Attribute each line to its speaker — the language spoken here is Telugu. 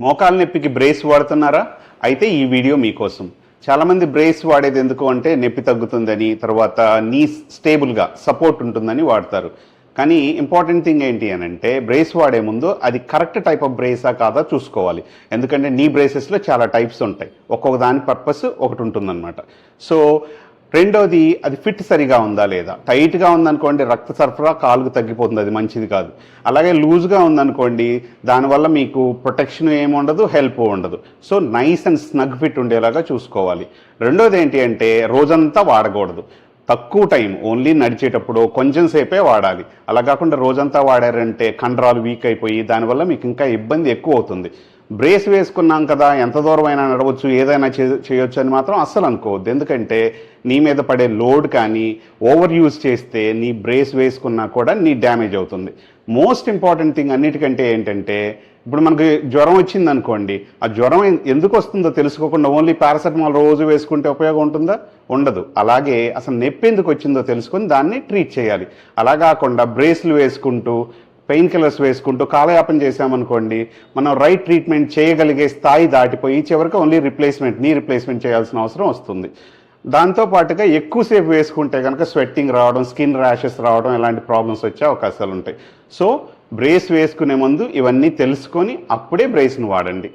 Speaker 1: మోకాలు నొప్పికి బ్రేస్ వాడుతున్నారా? అయితే ఈ వీడియో మీకోసం. చాలామంది బ్రేస్ వాడేది ఎందుకు అంటే నొప్పి తగ్గుతుందని, తర్వాత నీ స్టేబుల్గా సపోర్ట్ ఉంటుందని వాడతారు. కానీ ఇంపార్టెంట్ థింగ్ ఏంటి అని అంటే బ్రేస్ వాడే ముందు అది కరెక్ట్ టైప్ ఆఫ్ బ్రేసా కాదా చూసుకోవాలి. ఎందుకంటే నీ బ్రేసెస్లో చాలా టైప్స్ ఉంటాయి, ఒక్కొక్క దాని పర్పస్ ఒకటి ఉంటుందన్నమాట. సో రెండోది, అది ఫిట్ సరిగా ఉందా లేదా. టైట్గా ఉందనుకోండి రక్త సరఫరా కాలుకు తగ్గిపోతుంది, అది మంచిది కాదు. అలాగే లూజ్గా ఉందనుకోండి దానివల్ల మీకు ప్రొటెక్షన్ ఏమి ఉండదు, హెల్ప్ ఉండదు. So nice and snug fit ఉండేలాగా చూసుకోవాలి. రెండోది ఏంటి అంటే రోజంతా వాడకూడదు, తక్కువ టైం, ఓన్లీ నడిచేటప్పుడు కొంచెం సేపే వాడాలి. అలా కాకుండా రోజంతా వాడారంటే కండరాలు వీక్ అయిపోయి దానివల్ల మీకు ఇంకా ఇబ్బంది ఎక్కువ అవుతుంది. బ్రేస్ వేసుకున్నాం కదా ఎంత దూరం అయినా నడవచ్చు, ఏదైనా చేయొచ్చు అని మాత్రం అస్సలు అనుకోవద్దు. ఎందుకంటే నీ మీద పడే లోడ్ కానీ ఓవర్ యూజ్ చేస్తే నీ బ్రేస్ వేసుకున్నా కూడా నీ డ్యామేజ్ అవుతుంది. మోస్ట్ ఇంపార్టెంట్ థింగ్ అన్నిటికంటే ఏంటంటే, ఇప్పుడు మనకి జ్వరం వచ్చింది అనుకోండి, ఆ జ్వరం ఎందుకు వస్తుందో తెలుసుకోకుండా ఓన్లీ పారాసెటమాల్ రోజు వేసుకుంటే ఉపయోగం ఉంటుందా? ఉండదు. అలాగే అసలు నొప్పి ఎందుకు వచ్చిందో తెలుసుకొని దాన్ని ట్రీట్ చేయాలి. అలా కాకుండా బ్రేస్లు వేసుకుంటూ పెయిన్ కిల్లర్స్ వేసుకుంటూ కాలయాపన చేసామనుకోండి, మనం రైట్ ట్రీట్మెంట్ చేయగలిగే స్థాయి దాటిపోయి చివరికి ఓన్లీ నీ రీప్లేస్మెంట్ చేయాల్సిన అవసరం వస్తుంది. దాంతోపాటుగా ఎక్కువసేపు వేసుకుంటే కనుక స్వెట్టింగ్ రావడం, స్కిన్ ర్యాషెస్ రావడం, ఇలాంటి ప్రాబ్లమ్స్ వచ్చే అవకాశాలు ఉంటాయి. సో బ్రేస్ వేసుకునే ముందు ఇవన్నీ తెలుసుకొని అప్పుడే బ్రేస్ను వాడండి.